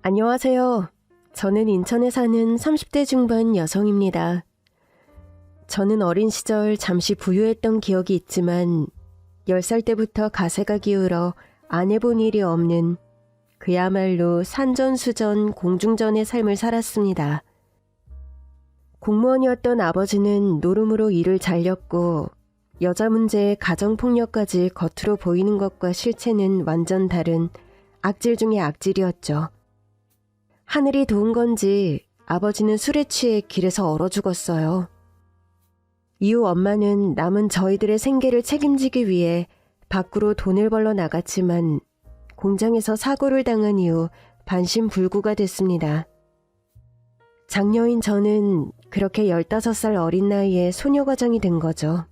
안녕하세요. 저는 인천에 사는 30대 중반 여성입니다. 저는 어린 시절 잠시 부유했던 기억이 있지만 10살 때부터 가세가 기울어 안 해본 일이 없는 그야말로 산전수전 공중전의 삶을 살았습니다. 공무원이었던 아버지는 노름으로 일을 잘렸고 여자 문제에 가정폭력까지 겉으로 보이는 것과 실체는 완전 다른 악질 중의 악질이었죠. 하늘이 도운 건지 아버지는 술에 취해 길에서 얼어 죽었어요. 이후 엄마는 남은 저희들의 생계를 책임지기 위해 밖으로 돈을 벌러 나갔지만 공장에서 사고를 당한 이후 반신불구가 됐습니다. 장녀인 저는 그렇게 15살 어린 나이에 소녀과장이 된 거죠.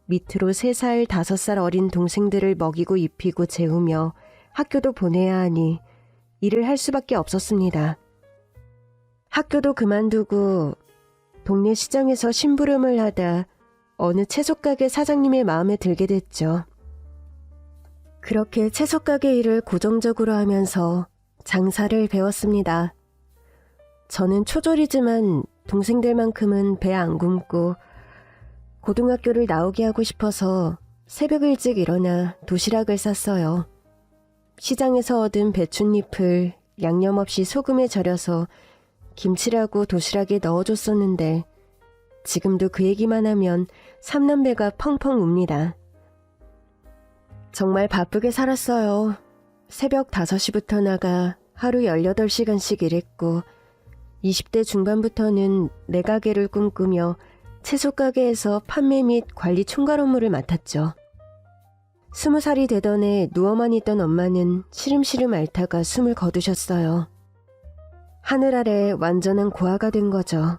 밑으로 3살, 5살 어린 동생들을 먹이고 입히고 재우며 학교도 보내야 하니 일을 할 수밖에 없었습니다. 학교도 그만두고 동네 시장에서 심부름을 하다 어느 채소가게 사장님의 마음에 들게 됐죠. 그렇게 채소가게 일을 고정적으로 하면서 장사를 배웠습니다. 저는 초졸이지만 동생들만큼은 배 안 굶고 고등학교를 나오게 하고 싶어서 새벽 일찍 일어나 도시락을 쌌어요. 시장에서 얻은 배춧잎을 양념 없이 소금에 절여서 김치라고 도시락에 넣어줬었는데 지금도 그 얘기만 하면 삼남배가 펑펑 웁니다. 정말 바쁘게 살았어요. 새벽 5시부터 나가 하루 18시간씩 일했고 20대 중반부터는 내 가게를 꿈꾸며 채소가게에서 판매 및 관리 총괄 업무를 맡았죠. 20살이 되던 해 누워만 있던 엄마는 시름시름 앓다가 숨을 거두셨어요. 하늘 아래 완전한 고아가 된 거죠.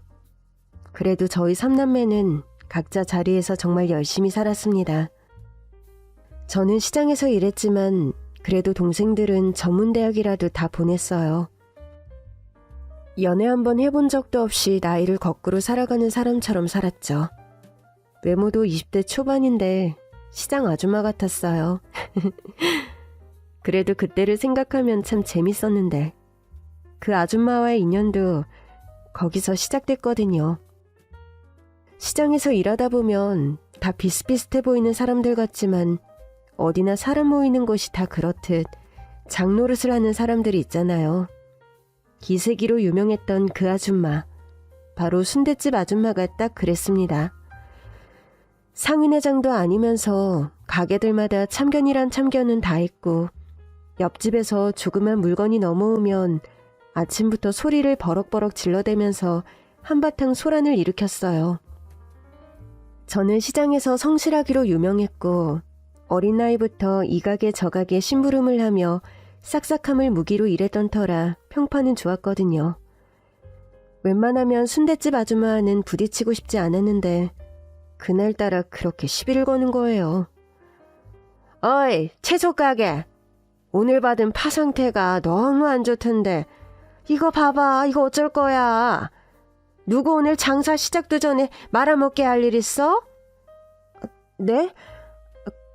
그래도 저희 3남매는 각자 자리에서 정말 열심히 살았습니다. 저는 시장에서 일했지만 그래도 동생들은 전문대학이라도 다 보냈어요. 연애 한번 해본 적도 없이 나이를 거꾸로 살아가는 사람처럼 살았죠. 외모도 20대 초반인데 시장 아줌마 같았어요. 그래도 그때를 생각하면 참 재밌었는데 그 아줌마와의 인연도 거기서 시작됐거든요. 시장에서 일하다 보면 다 비슷비슷해 보이는 사람들 같지만 어디나 사람 모이는 곳이 다 그렇듯 장노릇을 하는 사람들이 있잖아요. 기세기로 유명했던 그 아줌마, 바로 순댓집 아줌마가 딱 그랬습니다. 상인회장도 아니면서 가게들마다 참견이란 참견은 다 했고 옆집에서 조그만 물건이 넘어오면 아침부터 소리를 버럭버럭 질러대면서 한바탕 소란을 일으켰어요. 저는 시장에서 성실하기로 유명했고 어린 나이부터 이 가게 저 가게 심부름을 하며 싹싹함을 무기로 일했던 터라 평판은 좋았거든요. 웬만하면 순댓집 아줌마와는 부딪히고 싶지 않았는데 그날따라 그렇게 시비를 거는 거예요. 어이, 채소 가게. 오늘 받은 파 상태가 너무 안 좋던데 이거 봐봐, 이거 어쩔 거야. 누구 오늘 장사 시작도 전에 말아먹게 할 일 있어? 네?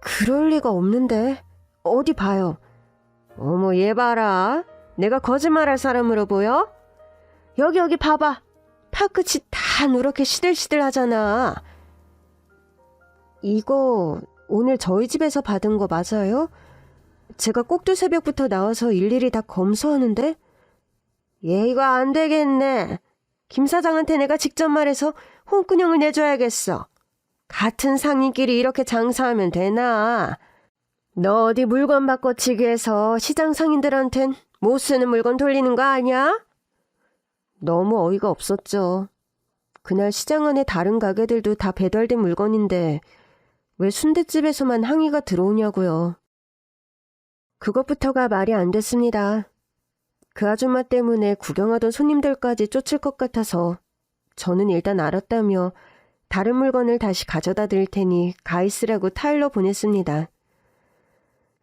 그럴 리가 없는데. 어디 봐요. 어머, 얘 봐라. 내가 거짓말할 사람으로 보여? 여기 봐봐. 파 끝이 다 누렇게 시들시들 하잖아. 이거 오늘 저희 집에서 받은 거 맞아요? 제가 꼭두 새벽부터 나와서 일일이 다 검수하는데? 얘 이거 안 되겠네. 김 사장한테 내가 직접 말해서 홍군형을 내줘야겠어. 같은 상인끼리 이렇게 장사하면 되나? 너 어디 물건 바꿔치기 해서 시장 상인들한텐 못 쓰는 물건 돌리는 거 아니야? 너무 어이가 없었죠. 그날 시장 안에 다른 가게들도 다 배달된 물건인데 왜 순댓집에서만 항의가 들어오냐고요. 그것부터가 말이 안 됐습니다. 그 아줌마 때문에 구경하던 손님들까지 쫓을 것 같아서 저는 일단 알았다며 다른 물건을 다시 가져다 드릴 테니 가 있으라고 타일러 보냈습니다.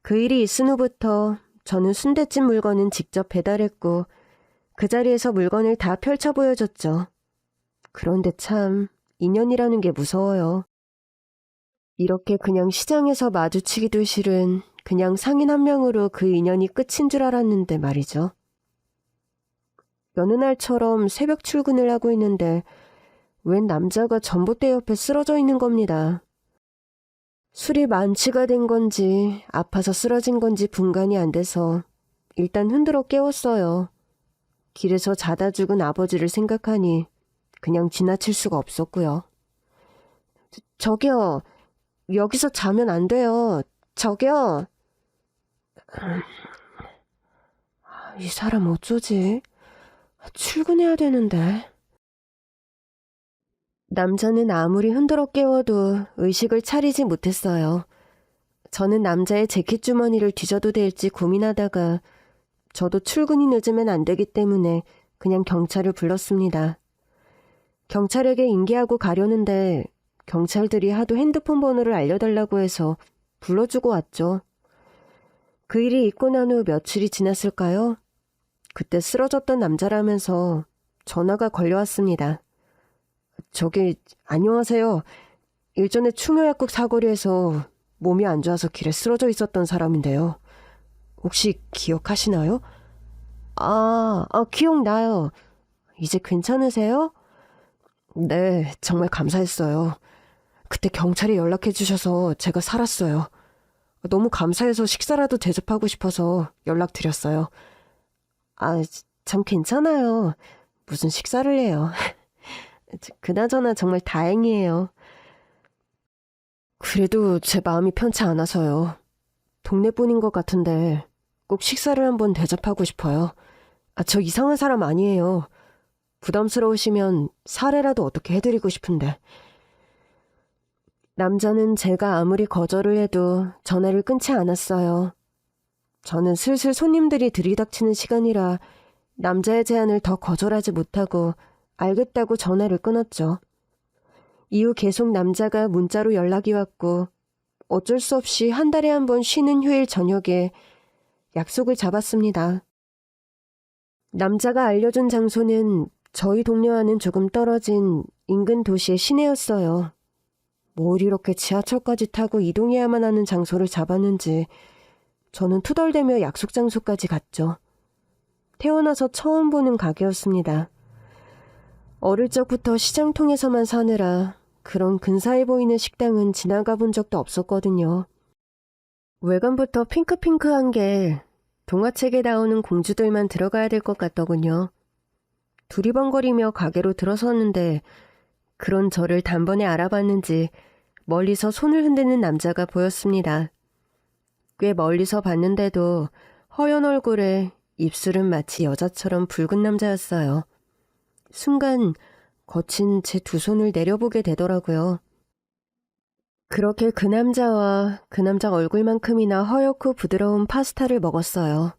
그 일이 있은 후부터 저는 순댓집 물건은 직접 배달했고 그 자리에서 물건을 다 펼쳐 보여줬죠. 그런데 참 인연이라는 게 무서워요. 이렇게 그냥 시장에서 마주치기도 싫은 그냥 상인 한 명으로 그 인연이 끝인 줄 알았는데 말이죠. 여느 날처럼 새벽 출근을 하고 있는데 웬 남자가 전봇대 옆에 쓰러져 있는 겁니다. 술이 만취가 된 건지 아파서 쓰러진 건지 분간이 안 돼서 일단 흔들어 깨웠어요. 길에서 자다 죽은 아버지를 생각하니 그냥 지나칠 수가 없었고요. 저기요, 여기서 자면 안 돼요. 저기요. 이 사람 어쩌지? 출근해야 되는데. 남자는 아무리 흔들어 깨워도 의식을 차리지 못했어요. 저는 남자의 재킷 주머니를 뒤져도 될지 고민하다가 저도 출근이 늦으면 안 되기 때문에 그냥 경찰을 불렀습니다. 경찰에게 인계하고 가려는데 경찰들이 하도 핸드폰 번호를 알려달라고 해서 불러주고 왔죠. 그 일이 있고 난 후 며칠이 지났을까요? 그때 쓰러졌던 남자라면서 전화가 걸려왔습니다. 저기 안녕하세요. 일전에 충효약국 사거리에서 몸이 안 좋아서 길에 쓰러져 있었던 사람인데요. 혹시 기억하시나요? 기억나요. 이제 괜찮으세요? 네, 정말 감사했어요. 그때 경찰이 연락해 주셔서 제가 살았어요. 너무 감사해서 식사라도 대접하고 싶어서 연락드렸어요. 참 괜찮아요. 무슨 식사를 해요. 그나저나 정말 다행이에요. 그래도 제 마음이 편치 않아서요. 동네뿐인 것 같은데 꼭 식사를 한번 대접하고 싶어요. 저 이상한 사람 아니에요. 부담스러우시면 사례라도 어떻게 해드리고 싶은데. 남자는 제가 아무리 거절을 해도 전화를 끊지 않았어요. 저는 슬슬 손님들이 들이닥치는 시간이라 남자의 제안을 더 거절하지 못하고 알겠다고 전화를 끊었죠. 이후 계속 남자가 문자로 연락이 왔고 어쩔 수 없이 한 달에 한 번 쉬는 휴일 저녁에 약속을 잡았습니다. 남자가 알려준 장소는 저희 동네와는 조금 떨어진 인근 도시의 시내였어요. 뭘 이렇게 지하철까지 타고 이동해야만 하는 장소를 잡았는지 저는 투덜대며 약속 장소까지 갔죠. 태어나서 처음 보는 가게였습니다. 어릴 적부터 시장통에서만 사느라 그런 근사해 보이는 식당은 지나가 본 적도 없었거든요. 외관부터 핑크핑크한 게 동화책에 나오는 공주들만 들어가야 될 것 같더군요. 두리번거리며 가게로 들어섰는데 그런 저를 단번에 알아봤는지 멀리서 손을 흔드는 남자가 보였습니다. 꽤 멀리서 봤는데도 허연 얼굴에 입술은 마치 여자처럼 붉은 남자였어요. 순간 거친 제 두 손을 내려보게 되더라고요. 그렇게 그 남자와 그 남자 얼굴만큼이나 허옇고 부드러운 파스타를 먹었어요.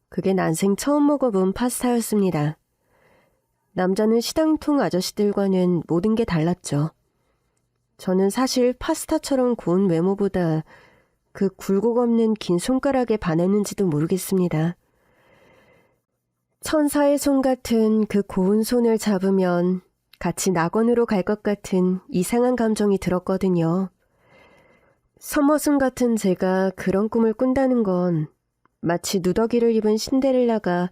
그게 난생 처음 먹어본 파스타였습니다. 남자는 시장통 아저씨들과는 모든 게 달랐죠. 저는 사실 파스타처럼 고운 외모보다 그 굴곡 없는 긴 손가락에 반했는지도 모르겠습니다. 천사의 손 같은 그 고운 손을 잡으면 같이 낙원으로 갈 것 같은 이상한 감정이 들었거든요. 서머슴 같은 제가 그런 꿈을 꾼다는 건 마치 누더기를 입은 신데렐라가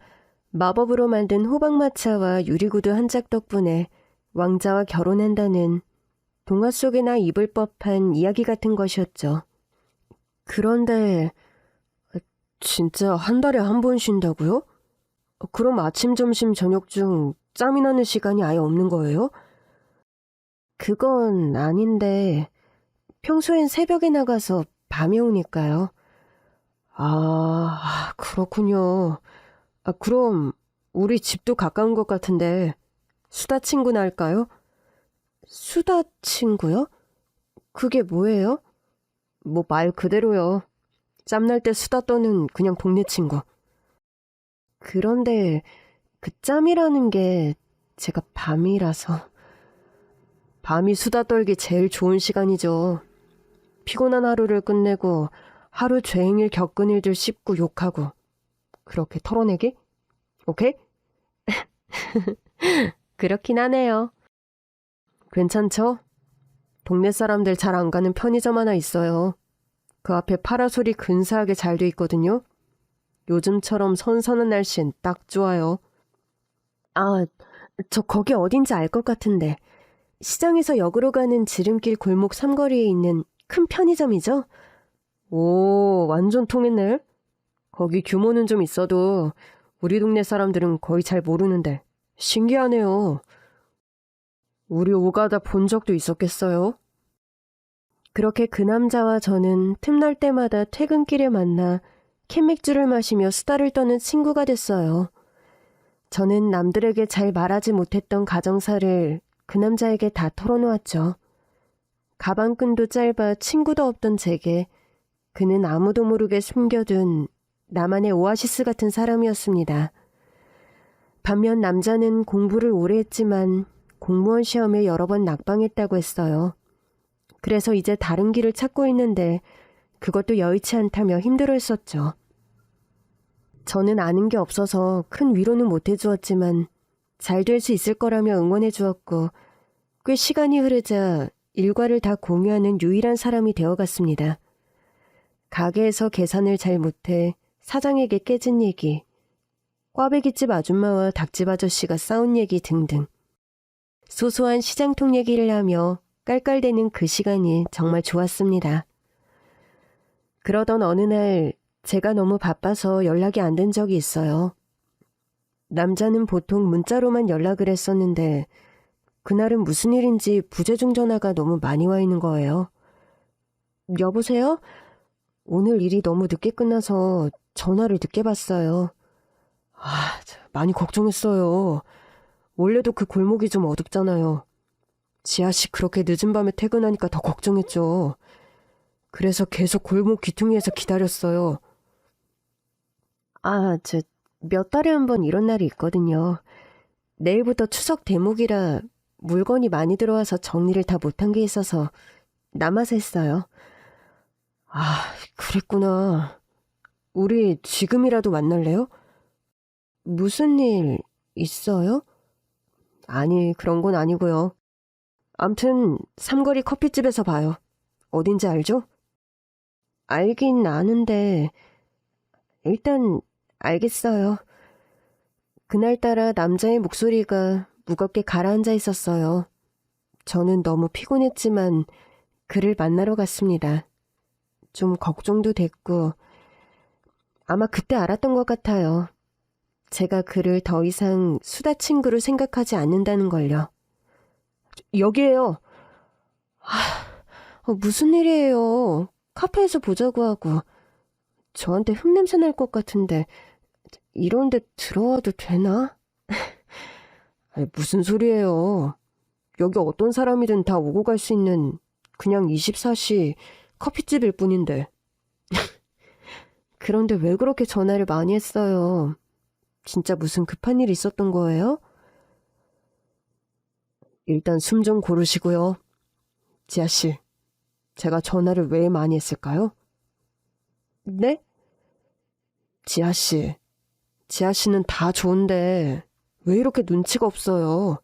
마법으로 만든 호박마차와 유리구두 한 짝 덕분에 왕자와 결혼한다는 동화 속에나 입을 법한 이야기 같은 것이었죠. 그런데 진짜 한 달에 한 번 쉰다고요? 그럼 아침, 점심, 저녁 중 짬이 나는 시간이 아예 없는 거예요? 그건 아닌데 평소엔 새벽에 나가서 밤에 오니까요. 그렇군요. 그럼 우리 집도 가까운 것 같은데 수다 친구나 할까요? 수다 친구요? 그게 뭐예요? 뭐 말 그대로요. 짬날 때 수다 떠는 그냥 동네 친구. 그런데 그 짬이라는 게 제가 밤이라서. 밤이 수다 떨기 제일 좋은 시간이죠. 피곤한 하루를 끝내고 하루 종일 겪은 일들 씹고 욕하고 그렇게 털어내기? 오케이? 그렇긴 하네요. 괜찮죠? 동네 사람들 잘 안 가는 편의점 하나 있어요. 그 앞에 파라솔이 근사하게 잘 돼 있거든요. 요즘처럼 선선한 날씨엔 딱 좋아요. 아, 저 거기 어딘지 알 것 같은데. 시장에서 역으로 가는 지름길 골목 삼거리에 있는 큰 편의점이죠? 오, 완전 통했네. 거기 규모는 좀 있어도 우리 동네 사람들은 거의 잘 모르는데 신기하네요. 우리 오가다 본 적도 있었겠어요? 그렇게 그 남자와 저는 틈날 때마다 퇴근길에 만나 캔맥주를 마시며 수다를 떠는 친구가 됐어요. 저는 남들에게 잘 말하지 못했던 가정사를 그 남자에게 다 털어놓았죠. 가방끈도 짧아 친구도 없던 제게 그는 아무도 모르게 숨겨둔 나만의 오아시스 같은 사람이었습니다. 반면 남자는 공부를 오래 했지만 공무원 시험에 여러 번 낙방했다고 했어요. 그래서 이제 다른 길을 찾고 있는데 그것도 여의치 않다며 힘들어했었죠. 저는 아는 게 없어서 큰 위로는 못 해주었지만 잘 될 수 있을 거라며 응원해 주었고 꽤 시간이 흐르자 일과를 다 공유하는 유일한 사람이 되어갔습니다. 가게에서 계산을 잘 못해 사장에게 깨진 얘기, 꽈배기집 아줌마와 닭집 아저씨가 싸운 얘기 등등. 소소한 시장통 얘기를 하며 깔깔대는 그 시간이 정말 좋았습니다. 그러던 어느 날 제가 너무 바빠서 연락이 안 된 적이 있어요. 남자는 보통 문자로만 연락을 했었는데 그날은 무슨 일인지 부재중 전화가 너무 많이 와 있는 거예요. 여보세요? 오늘 일이 너무 늦게 끝나서 전화를 늦게 받았어요. 많이 걱정했어요. 원래도 그 골목이 좀 어둡잖아요. 지아씨 그렇게 늦은 밤에 퇴근하니까 더 걱정했죠. 그래서 계속 골목 귀퉁이에서 기다렸어요. 몇 달에 한 번 이런 날이 있거든요. 내일부터 추석 대목이라 물건이 많이 들어와서 정리를 다 못한 게 있어서 남아서 했어요. 그랬구나. 우리 지금이라도 만날래요? 무슨 일 있어요? 아니, 그런 건 아니고요. 암튼 삼거리 커피집에서 봐요. 어딘지 알죠? 알긴 아는데 일단 알겠어요. 그날따라 남자의 목소리가 무겁게 가라앉아 있었어요. 저는 너무 피곤했지만 그를 만나러 갔습니다. 좀 걱정도 됐고 아마 그때 알았던 것 같아요. 제가 그를 더 이상 수다 친구로 생각하지 않는다는 걸요. 여기에요. 무슨 일이에요. 카페에서 보자고 하고. 저한테 흙냄새 날 것 같은데 이런데 들어와도 되나? 무슨 소리예요. 여기 어떤 사람이든 다 오고 갈 수 있는 그냥 24시 커피집일 뿐인데. 그런데 왜 그렇게 전화를 많이 했어요? 진짜 무슨 급한 일 있었던 거예요? 일단 숨 좀 고르시고요. 지아씨, 제가 전화를 왜 많이 했을까요? 네? 지아씨는 다 좋은데 왜 이렇게 눈치가 없어요?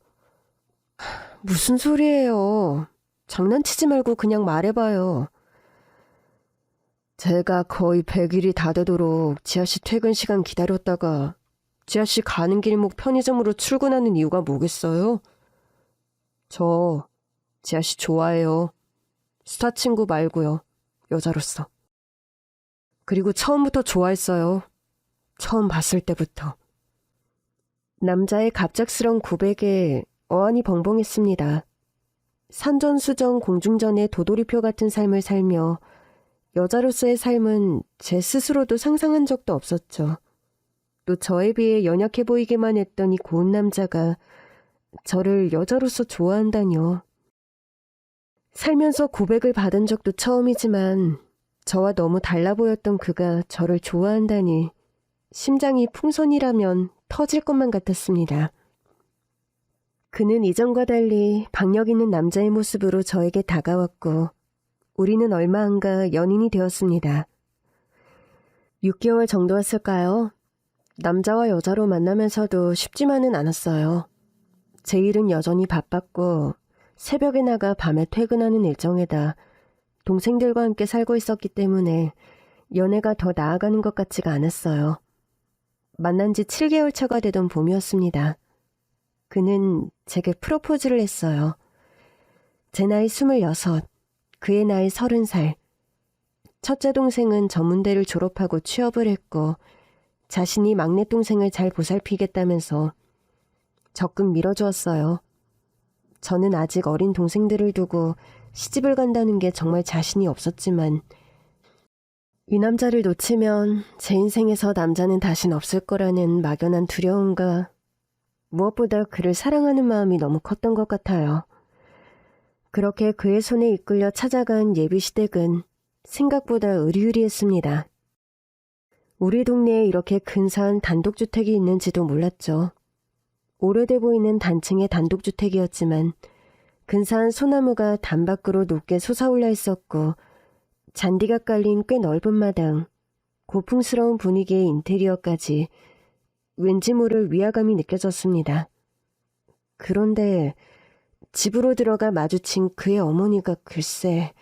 무슨 소리예요. 장난치지 말고 그냥 말해봐요. 제가 거의 100일이 다 되도록 지아씨 퇴근 시간 기다렸다가 지아씨 가는 길목 편의점으로 출근하는 이유가 뭐겠어요? 저 지아씨 좋아해요. 스타 친구 말고요. 여자로서. 그리고 처음부터 좋아했어요. 처음 봤을 때부터. 남자의 갑작스런 고백에 어안이 벙벙했습니다. 산전수전 공중전의 도돌이표 같은 삶을 살며 여자로서의 삶은 제 스스로도 상상한 적도 없었죠. 또 저에 비해 연약해 보이기만 했던 이 고운 남자가 저를 여자로서 좋아한다뇨. 살면서 고백을 받은 적도 처음이지만 저와 너무 달라 보였던 그가 저를 좋아한다니 심장이 풍선이라면 터질 것만 같았습니다. 그는 이전과 달리 박력 있는 남자의 모습으로 저에게 다가왔고 우리는 얼마 안가 연인이 되었습니다. 6개월 정도였을까요? 남자와 여자로 만나면서도 쉽지만은 않았어요. 제 일은 여전히 바빴고 새벽에 나가 밤에 퇴근하는 일정에다 동생들과 함께 살고 있었기 때문에 연애가 더 나아가는 것 같지가 않았어요. 만난 지 7개월 차가 되던 봄이었습니다. 그는 제게 프로포즈를 했어요. 제 나이 26, 그의 나이 30살. 첫째 동생은 전문대를 졸업하고 취업을 했고 자신이 막내 동생을 잘 보살피겠다면서 적극 밀어주었어요. 저는 아직 어린 동생들을 두고 시집을 간다는 게 정말 자신이 없었지만 이 남자를 놓치면 제 인생에서 남자는 다신 없을 거라는 막연한 두려움과 무엇보다 그를 사랑하는 마음이 너무 컸던 것 같아요. 그렇게 그의 손에 이끌려 찾아간 예비시댁은 생각보다 으리으리했습니다. 우리 동네에 이렇게 근사한 단독주택이 있는지도 몰랐죠. 오래돼 보이는 단층의 단독주택이었지만 근사한 소나무가 담 밖으로 높게 솟아올라 있었고 잔디가 깔린 꽤 넓은 마당, 고풍스러운 분위기의 인테리어까지 왠지 모를 위화감이 느껴졌습니다. 그런데 집으로 들어가 마주친 그의 어머니가 글쎄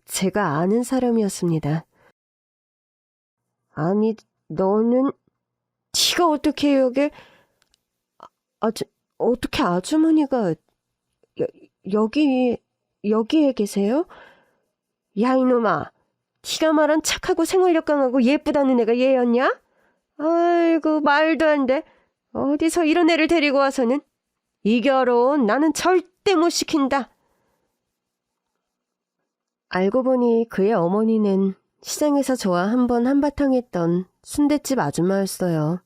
제가 아는 사람이었습니다. 아니, 너는 네가 어떻게 여길 어떻게 아주머니가 여기에 계세요? 야 이놈아, 네가 말한 착하고 생활력 강하고 예쁘다는 애가 얘였냐? 아이고 말도 안 돼. 어디서 이런 애를 데리고 와서는. 이 결혼 나는 절대 못 시킨다. 알고 보니 그의 어머니는 시장에서 저와 한번 한바탕 했던 순댓집 아줌마였어요.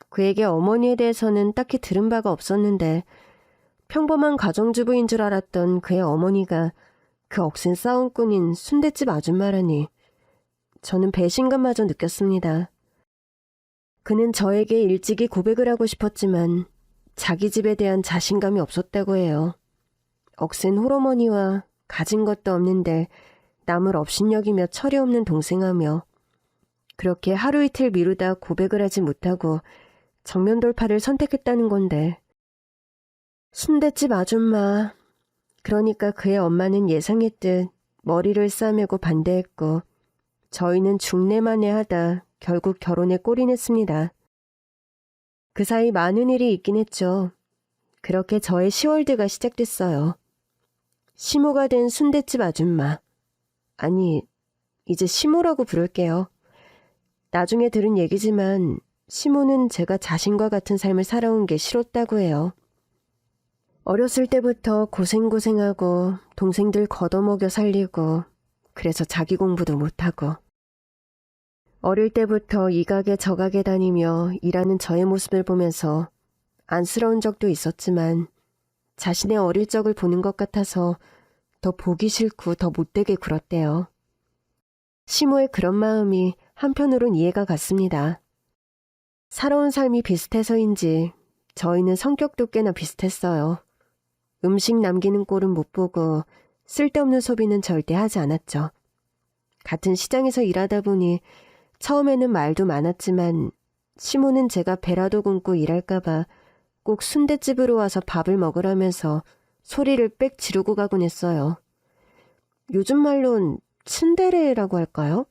그에게 어머니에 대해서는 딱히 들은 바가 없었는데 평범한 가정주부인 줄 알았던 그의 어머니가 그 억센 싸움꾼인 순댓집 아줌마라니 저는 배신감마저 느꼈습니다. 그는 저에게 일찍이 고백을 하고 싶었지만 자기 집에 대한 자신감이 없었다고 해요. 억센 홀어머니와 가진 것도 없는데 남을 업신여기며 철이 없는 동생하며 그렇게 하루 이틀 미루다 고백을 하지 못하고 정면 돌파를 선택했다는 건데 순댓집 아줌마, 그러니까 그의 엄마는 예상했듯 머리를 싸매고 반대했고 저희는 중내만에 하다 결국 결혼에 골인했습니다. 그 사이 많은 일이 있긴 했죠. 그렇게 저의 시월드가 시작됐어요. 시모가 된 순댓집 아줌마. 아니, 이제 시모라고 부를게요. 나중에 들은 얘기지만 시모는 제가 자신과 같은 삶을 살아온 게 싫었다고 해요. 어렸을 때부터 고생고생하고 동생들 걷어먹여 살리고 그래서 자기 공부도 못하고 어릴 때부터 이 가게 저 가게 다니며 일하는 저의 모습을 보면서 안쓰러운 적도 있었지만 자신의 어릴 적을 보는 것 같아서 더 보기 싫고 더 못되게 굴었대요. 시모의 그런 마음이 한편으론 이해가 갔습니다. 살아온 삶이 비슷해서인지 저희는 성격도 꽤나 비슷했어요. 음식 남기는 꼴은 못 보고 쓸데없는 소비는 절대 하지 않았죠. 같은 시장에서 일하다 보니 처음에는 말도 많았지만 시모는 제가 배라도 굶고 일할까봐 꼭 순댓집으로 와서 밥을 먹으라면서 소리를 빽 지르고 가곤 했어요. 요즘 말론 츤데레라고 할까요?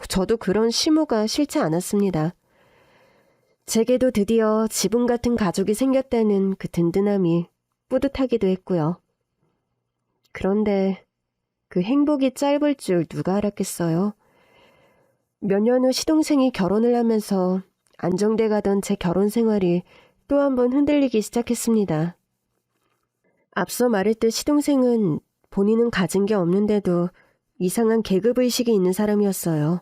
저도 그런 시모가 싫지 않았습니다. 제게도 드디어 지붕 같은 가족이 생겼다는 그 든든함이 뿌듯하기도 했고요. 그런데 그 행복이 짧을 줄 누가 알았겠어요. 몇 년 후 시동생이 결혼을 하면서 안정돼 가던 제 결혼 생활이 또 한 번 흔들리기 시작했습니다. 앞서 말했듯 시동생은 본인은 가진 게 없는데도 이상한 계급의식이 있는 사람이었어요.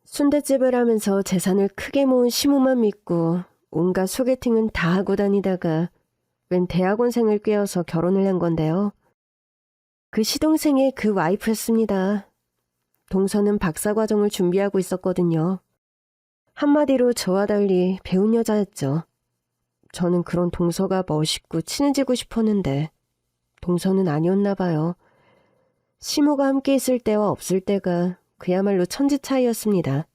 순댓집을 하면서 재산을 크게 모은 시모만 믿고 온갖 소개팅은 다 하고 다니다가 웬 대학원생을 꿰어서 결혼을 한 건데요. 그 시동생의 그 와이프였습니다. 동서는 박사과정을 준비하고 있었거든요. 한마디로 저와 달리 배운 여자였죠. 저는 그런 동서가 멋있고 친해지고 싶었는데 동서는 아니었나 봐요. 시모가 함께 있을 때와 없을 때가 그야말로 천지 차이였습니다.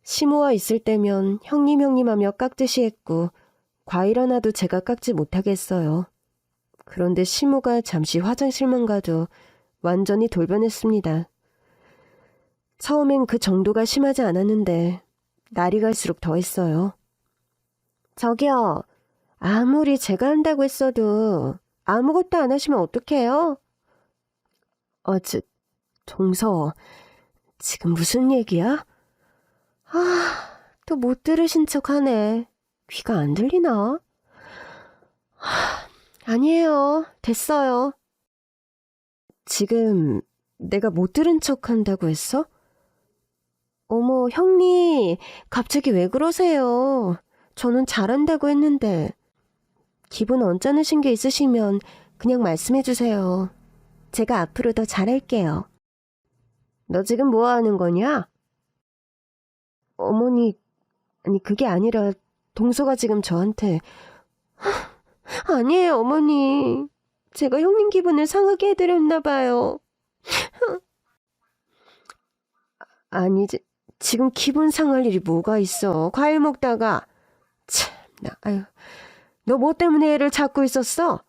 시모와 있을 때면 형님 하며 깍듯이 했고 과일 하나도 제가 깎지 못하게 했어요. 그런데 시모가 잠시 화장실만 가도 완전히 돌변했습니다. 처음엔 그 정도가 심하지 않았는데 날이 갈수록 더했어요. 저기요, 아무리 제가 한다고 했어도 아무것도 안 하시면 어떡해요? 동서, 지금 무슨 얘기야? 또 못 들으신 척 하네. 귀가 안 들리나? 아니에요. 됐어요. 지금 내가 못 들은 척 한다고 했어? 어머, 형님, 갑자기 왜 그러세요? 저는 잘한다고 했는데. 기분 언짢으신 게 있으시면 그냥 말씀해 주세요. 제가 앞으로 더 잘할게요. 너 지금 뭐 하는 거냐? 어머니, 아니 그게 아니라 동서가 지금 저한테 아니에요, 어머니. 제가 형님 기분을 상하게 해드렸나 봐요. 아니, 지금 기분 상할 일이 뭐가 있어. 과일 먹다가. 참나, 아유. 너 뭐 때문에 애를 찾고 있었어?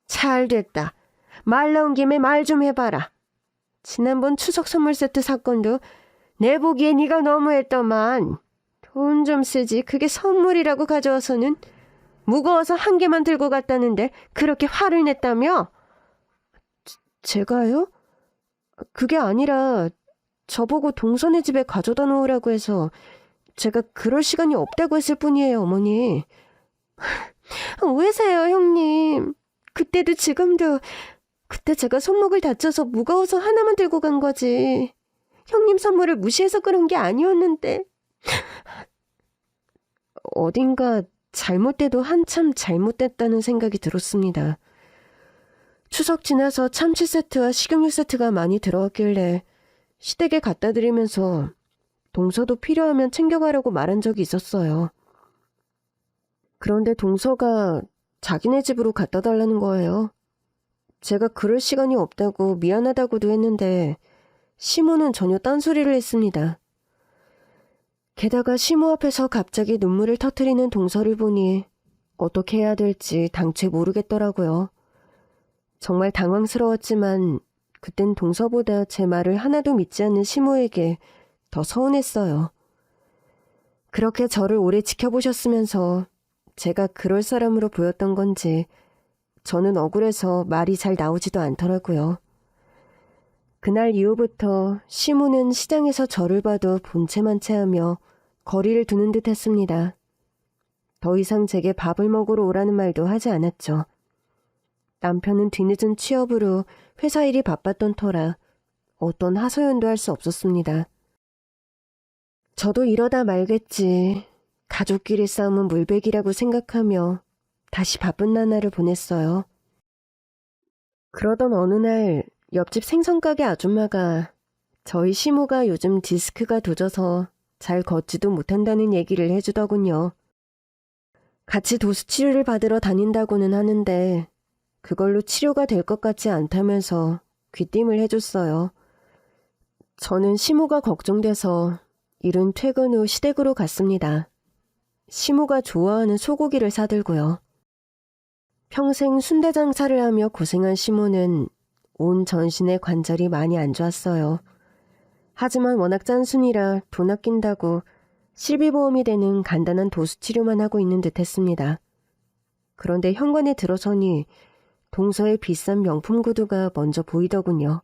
잘 됐다. 말 나온 김에 말 좀 해봐라. 지난번 추석 선물 세트 사건도 내 보기에 네가 너무했더만. 돈 좀 쓰지. 그게 선물이라고 가져와서는 무거워서 한 개만 들고 갔다는데 그렇게 화를 냈다며? 제가요? 그게 아니라 저보고 동선의 집에 가져다 놓으라고 해서 제가 그럴 시간이 없다고 했을 뿐이에요, 어머니. 오해세요, 형님. 그때도 지금도 그때 제가 손목을 다쳐서 무거워서 하나만 들고 간 거지. 형님 선물을 무시해서 그런 게 아니었는데. 어딘가 잘못돼도 한참 잘못됐다는 생각이 들었습니다. 추석 지나서 참치 세트와 식용유 세트가 많이 들어왔길래 시댁에 갖다 드리면서 동서도 필요하면 챙겨가라고 말한 적이 있었어요. 그런데 동서가 자기네 집으로 갖다 달라는 거예요. 제가 그럴 시간이 없다고 미안하다고도 했는데 시모는 전혀 딴소리를 했습니다. 게다가 시모 앞에서 갑자기 눈물을 터뜨리는 동서를 보니 어떻게 해야 될지 당최 모르겠더라고요. 정말 당황스러웠지만 그땐 동서보다 제 말을 하나도 믿지 않는 시모에게 더 서운했어요. 그렇게 저를 오래 지켜보셨으면서 제가 그럴 사람으로 보였던 건지 저는 억울해서 말이 잘 나오지도 않더라고요. 그날 이후부터 시모는 시장에서 저를 봐도 본체만 채하며 거리를 두는 듯 했습니다. 더 이상 제게 밥을 먹으러 오라는 말도 하지 않았죠. 남편은 뒤늦은 취업으로 회사 일이 바빴던 터라 어떤 하소연도 할 수 없었습니다. 저도 이러다 말겠지. 가족끼리 싸움은 물백이라고 생각하며 다시 바쁜 나날을 보냈어요. 그러던 어느 날 옆집 생선가게 아줌마가 저희 시모가 요즘 디스크가 도져서 잘 걷지도 못한다는 얘기를 해주더군요. 같이 도수 치료를 받으러 다닌다고는 하는데 그걸로 치료가 될 것 같지 않다면서 귀띔을 해줬어요. 저는 시모가 걱정돼서 이른 퇴근 후 시댁으로 갔습니다. 시모가 좋아하는 소고기를 사들고요. 평생 순대 장사를 하며 고생한 시모는 온 전신의 관절이 많이 안 좋았어요. 하지만 워낙 짠순이라 돈 아낀다고 실비보험이 되는 간단한 도수 치료만 하고 있는 듯 했습니다. 그런데 현관에 들어서니 동서의 비싼 명품 구두가 먼저 보이더군요.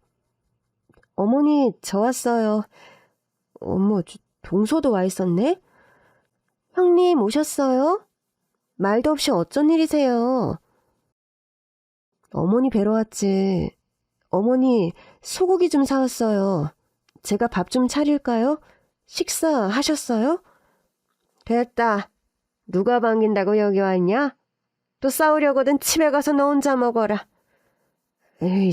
어머니, 저 왔어요. 어머, 동서도 와 있었네? 형님 오셨어요? 말도 없이 어쩐 일이세요? 어머니 뵈러 왔지. 어머니, 소고기 좀 사왔어요. 제가 밥 좀 차릴까요? 식사하셨어요? 됐다. 누가 반긴다고 여기 왔냐? 또 싸우려거든 집에 가서 너 혼자 먹어라. 에이,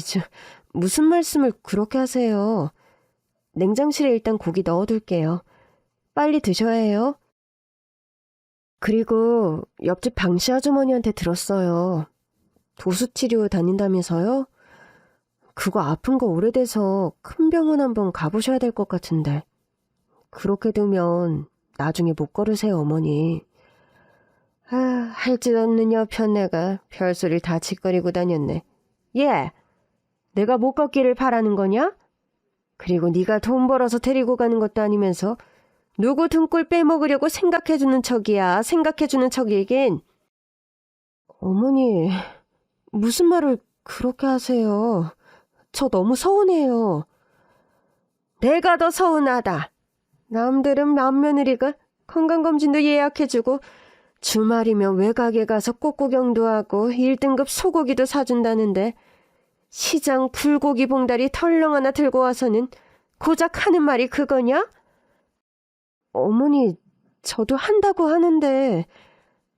무슨 말씀을 그렇게 하세요. 냉장실에 일단 고기 넣어둘게요. 빨리 드셔야 해요. 그리고 옆집 방씨 아주머니한테 들었어요. 도수치료 다닌다면서요? 그거 아픈 거 오래돼서 큰 병원 한번 가보셔야 될 것 같은데. 그렇게 두면 나중에 못 걸으세요, 어머니. 할 짓 없는 여편네가 별소리를 다 짓거리고 다녔네. 얘, 내가 못 걷기를 바라는 거냐? 그리고 네가 돈 벌어서 데리고 가는 것도 아니면서 누구 등골 빼먹으려고 생각해주는 척이야. 생각해주는 척이긴. 어머니, 무슨 말을 그렇게 하세요. 저 너무 서운해요. 내가 더 서운하다. 남들은 맏며느리가 건강검진도 예약해주고 주말이면 외곽에 가서 꽃구경도 하고 1등급 소고기도 사준다는데 시장 불고기 봉다리 털렁 하나 들고 와서는 고작 하는 말이 그거냐? 어머니, 저도 한다고 하는데.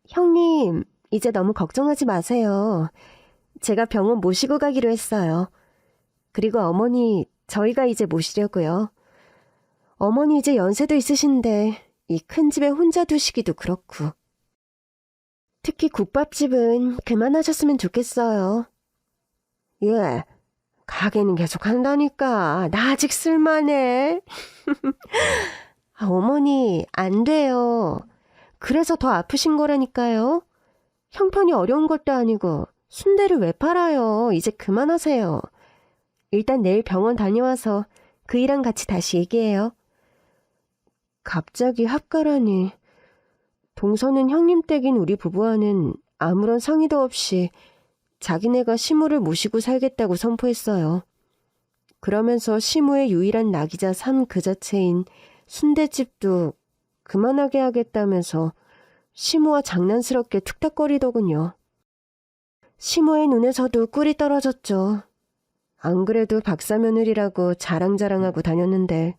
형님, 이제 너무 걱정하지 마세요. 제가 병원 모시고 가기로 했어요. 그리고 어머니, 저희가 이제 모시려고요. 어머니 이제 연세도 있으신데 이 큰 집에 혼자 두시기도 그렇고. 특히 국밥집은 그만하셨으면 좋겠어요. 예, 가게는 계속 한다니까. 나 아직 쓸만해. 어머니, 안 돼요. 그래서 더 아프신 거라니까요. 형편이 어려운 것도 아니고 순대를 왜 팔아요. 이제 그만하세요. 일단 내일 병원 다녀와서 그 일랑 같이 다시 얘기해요. 갑자기 합가라니. 동서는 형님 댁인 우리 부부와는 아무런 상의도 없이 자기네가 시무를 모시고 살겠다고 선포했어요. 그러면서 시무의 유일한 낙이자 삶 그 자체인 순대집도 그만하게 하겠다면서 시무와 장난스럽게 툭탁거리더군요. 시무의 눈에서도 꿀이 떨어졌죠. 안 그래도 박사며느리라고 자랑자랑하고 다녔는데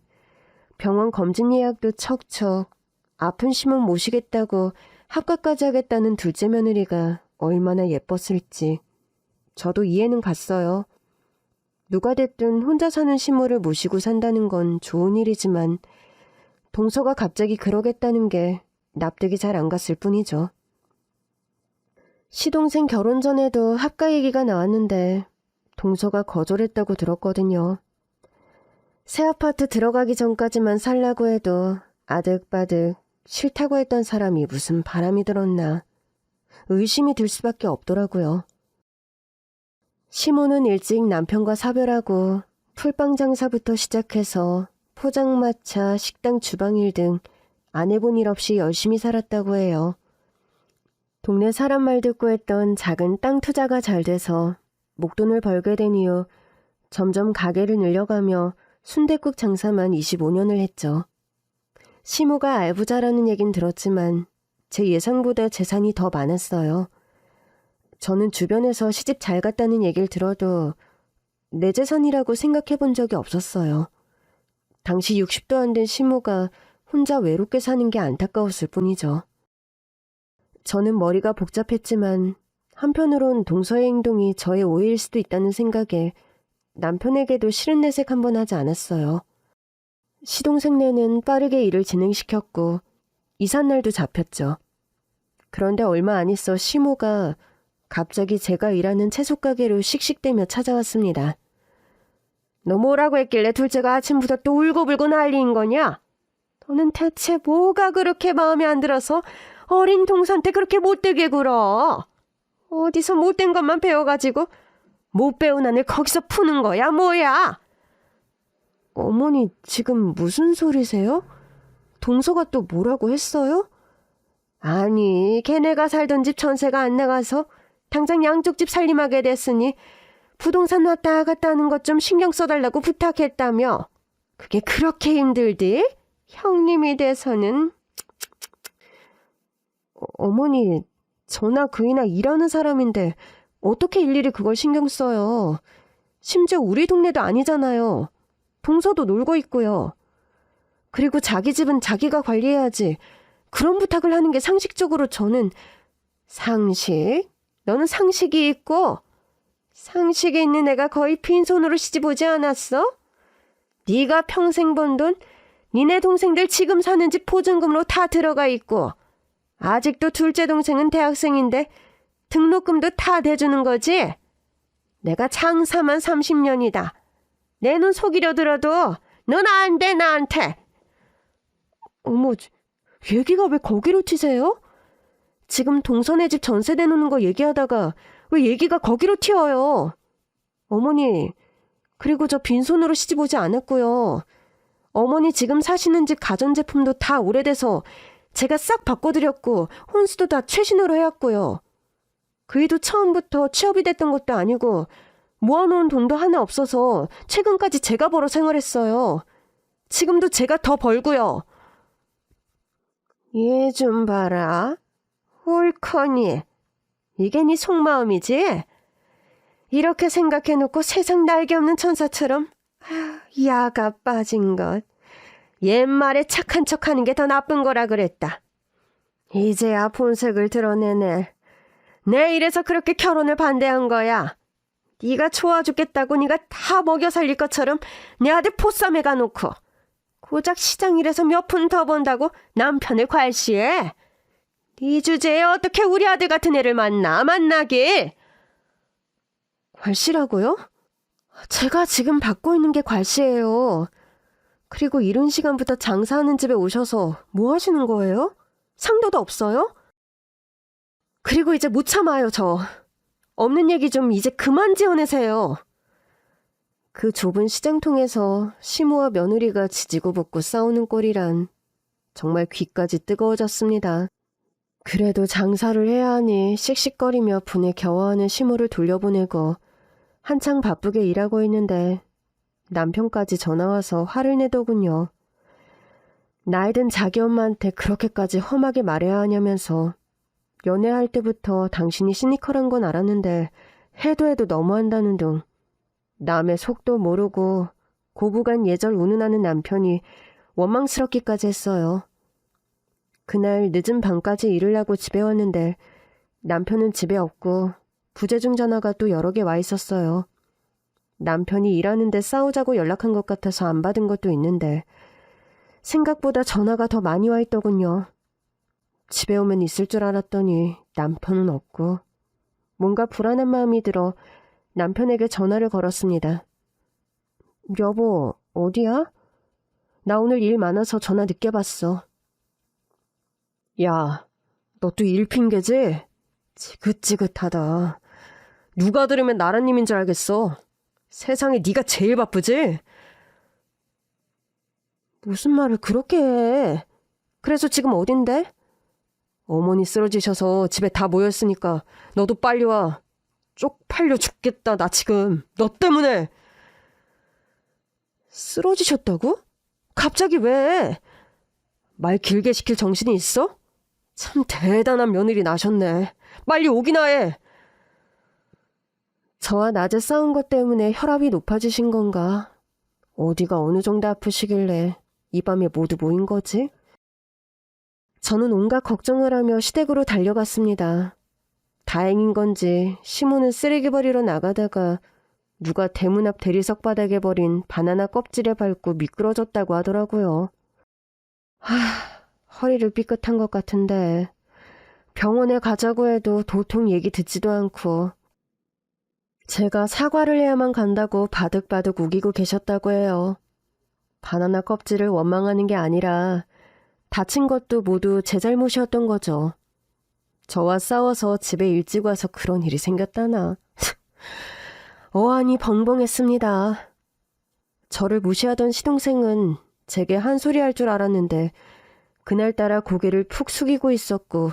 병원 검진 예약도 척척, 아픈 시무 모시겠다고 합가까지 하겠다는 둘째 며느리가 얼마나 예뻤을지. 저도 이해는 갔어요. 누가 됐든 혼자 사는 시무를 모시고 산다는 건 좋은 일이지만 동서가 갑자기 그러겠다는 게 납득이 잘 안 갔을 뿐이죠. 시동생 결혼 전에도 합가 얘기가 나왔는데 동서가 거절했다고 들었거든요. 새 아파트 들어가기 전까지만 살라고 해도 아득바득 싫다고 했던 사람이 무슨 바람이 들었나 의심이 들 수밖에 없더라고요. 시모는 일찍 남편과 사별하고 풀빵 장사부터 시작해서 포장마차, 식당 주방일 등 안 해본 일 없이 열심히 살았다고 해요. 동네 사람 말 듣고 했던 작은 땅 투자가 잘 돼서 목돈을 벌게 된 이후 점점 가게를 늘려가며 순댓국 장사만 25년을 했죠. 시모가 알부자라는 얘긴 들었지만 제 예상보다 재산이 더 많았어요. 저는 주변에서 시집 잘 갔다는 얘기를 들어도 내 재산이라고 생각해 본 적이 없었어요. 당시 60도 안 된 시모가 혼자 외롭게 사는 게 안타까웠을 뿐이죠. 저는 머리가 복잡했지만 한편으론 동서의 행동이 저의 오해일 수도 있다는 생각에 남편에게도 싫은 내색 한번 하지 않았어요. 시동생네는 빠르게 일을 진행시켰고 이삿날도 잡혔죠. 그런데 얼마 안 있어 시모가 갑자기 제가 일하는 채소가게로 씩씩대며 찾아왔습니다. 너 뭐라고 했길래 둘째가 아침부터 또 울고불고 난리인 거냐? 너는 대체 뭐가 그렇게 마음에 안 들어서 어린 동서한테 그렇게 못되게 굴어? 어디서 못된 것만 배워가지고 못 배운 안을 거기서 푸는 거야 뭐야? 어머니 지금 무슨 소리세요? 동서가 또 뭐라고 했어요? 아니 걔네가 살던 집 전세가 안 나가서 당장 양쪽 집 살림하게 됐으니 부동산 왔다 갔다 하는 것 좀 신경 써달라고 부탁했다며. 그게 그렇게 힘들디? 형님이 돼서는. 어머니 저나 그이나 일하는 사람인데 어떻게 일일이 그걸 신경 써요. 심지어 우리 동네도 아니잖아요. 동서도 놀고 있고요. 그리고 자기 집은 자기가 관리해야지. 그런 부탁을 하는 게 상식적으로 저는. 상식? 너는 상식이 있고 상식이 있는 애가 거의 빈손으로 시집 오지 않았어? 네가 평생 번 돈 니네 동생들 지금 사는 집 보증금으로 다 들어가 있고 아직도 둘째 동생은 대학생인데 등록금도 다 대주는 거지? 내가 장사만 30년이다. 내 눈 속이려 들어도 넌 안 돼 나한테. 어머, 얘기가 왜 거기로 튀세요? 지금 동서네 집 전세 내놓는 거 얘기하다가 왜 얘기가 거기로 튀어요? 어머니, 그리고 저 빈손으로 시집 오지 않았고요. 어머니 지금 사시는 집 가전제품도 다 오래돼서 제가 싹 바꿔드렸고 혼수도 다 최신으로 해왔고요. 그 일도 처음부터 취업이 됐던 것도 아니고 모아놓은 돈도 하나 없어서 최근까지 제가 벌어 생활했어요. 지금도 제가 더 벌고요. 얘 좀 봐라. 옳거니. 이게 네 속마음이지? 이렇게 생각해놓고 세상 날개 없는 천사처럼 야가 빠진 것. 옛말에 착한 척하는 게 더 나쁜 거라 그랬다. 이제야 본색을 드러내네. 내 이래서 그렇게 결혼을 반대한 거야. 네가 좋아 죽겠다고 네가 다 먹여 살릴 것처럼 내 아들 포쌈에 가놓고 고작 시장일에서 몇 푼 더 번다고 남편을 괄시해. 네 주제에 어떻게 우리 아들 같은 애를 만나게. 괄시라고요? 제가 지금 받고 있는 게 괄시예요. 그리고 이른 시간부터 장사하는 집에 오셔서 뭐 하시는 거예요? 상도도 없어요? 그리고 이제 못 참아요, 저. 없는 얘기 좀 이제 그만 지어내세요. 그 좁은 시장통에서 시모와 며느리가 지지고 볶고 싸우는 꼴이란 정말 귀까지 뜨거워졌습니다. 그래도 장사를 해야 하니 씩씩거리며 분에 겨워하는 시모를 돌려보내고 한창 바쁘게 일하고 있는데 남편까지 전화와서 화를 내더군요. 나이든 자기 엄마한테 그렇게까지 험하게 말해야 하냐면서 연애할 때부터 당신이 시니컬한 건 알았는데 해도 너무한다는 등 남의 속도 모르고 고부간 예절 운운하는 남편이 원망스럽기까지 했어요. 그날 늦은 밤까지 일을 하고 집에 왔는데 남편은 집에 없고 부재중 전화가 또 여러 개 와 있었어요. 남편이 일하는데 싸우자고 연락한 것 같아서 안 받은 것도 있는데 생각보다 전화가 더 많이 와 있더군요. 집에 오면 있을 줄 알았더니 남편은 없고 뭔가 불안한 마음이 들어 남편에게 전화를 걸었습니다. 여보, 어디야? 나 오늘 일 많아서 전화 늦게 받어. 야, 너 또 일 핑계지? 지긋지긋하다. 누가 들으면 나라님인 줄 알겠어. 세상에 네가 제일 바쁘지? 무슨 말을 그렇게 해. 그래서 지금 어딘데? 어머니 쓰러지셔서 집에 다 모였으니까 너도 빨리 와. 쪽팔려 죽겠다 나 지금. 너 때문에. 쓰러지셨다고? 갑자기 왜? 말 길게 시킬 정신이 있어? 참 대단한 며느리 나셨네. 빨리 오기나 해. 저와 낮에 싸운 것 때문에 혈압이 높아지신 건가? 어디가 어느 정도 아프시길래 이 밤에 모두 모인 거지? 저는 온갖 걱정을 하며 시댁으로 달려갔습니다. 다행인 건지 시모는 쓰레기 버리러 나가다가 누가 대문 앞 대리석 바닥에 버린 바나나 껍질에 밟고 미끄러졌다고 하더라고요. 허리를 삐끗한 것 같은데 병원에 가자고 해도 도통 얘기 듣지도 않고 제가 사과를 해야만 간다고 바득바득 우기고 계셨다고 해요. 바나나 껍질을 원망하는 게 아니라 다친 것도 모두 제 잘못이었던 거죠. 저와 싸워서 집에 일찍 와서 그런 일이 생겼다나. 어안이 벙벙했습니다. 저를 무시하던 시동생은 제게 한 소리 할 줄 알았는데 그날따라 고개를 푹 숙이고 있었고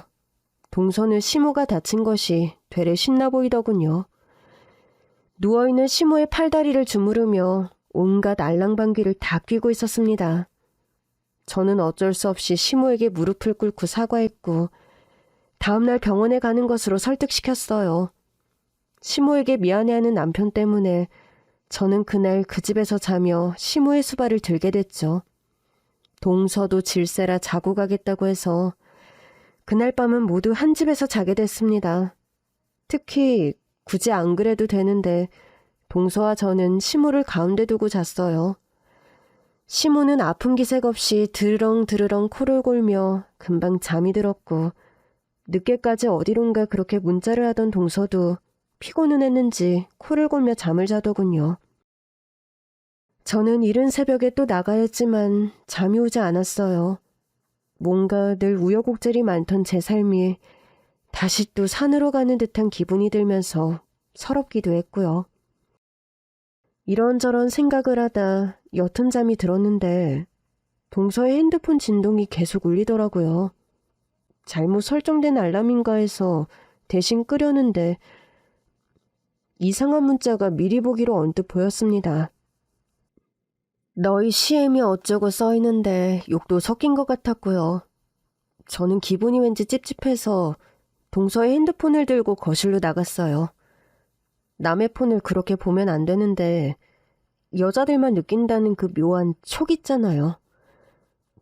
동서는 시모가 다친 것이 되레 신나 보이더군요. 누워있는 시모의 팔다리를 주무르며 온갖 알랑방귀를 다 뀌고 있었습니다. 저는 어쩔 수 없이 시모에게 무릎을 꿇고 사과했고 다음날 병원에 가는 것으로 설득시켰어요. 시모에게 미안해하는 남편 때문에 저는 그날 그 집에서 자며 시모의 수발을 들게 됐죠. 동서도 질세라 자고 가겠다고 해서 그날 밤은 모두 한 집에서 자게 됐습니다. 특히 굳이 안 그래도 되는데 동서와 저는 시모를 가운데 두고 잤어요. 시모는 아픈 기색 없이 드르렁드르렁 코를 골며 금방 잠이 들었고 늦게까지 어디론가 그렇게 문자를 하던 동서도 피곤은 했는지 코를 골며 잠을 자더군요. 저는 이른 새벽에 또 나가야 했지만 잠이 오지 않았어요. 뭔가 늘 우여곡절이 많던 제 삶이 다시 또 산으로 가는 듯한 기분이 들면서 서럽기도 했고요. 이런저런 생각을 하다 옅은 잠이 들었는데 동서의 핸드폰 진동이 계속 울리더라고요. 잘못 설정된 알람인가 해서 대신 끄려는데 이상한 문자가 미리 보기로 언뜻 보였습니다. 너희 CM이 어쩌고 써있는데 욕도 섞인 것 같았고요. 저는 기분이 왠지 찝찝해서 동서의 핸드폰을 들고 거실로 나갔어요. 남의 폰을 그렇게 보면 안 되는데 여자들만 느낀다는 그 묘한 촉 있잖아요.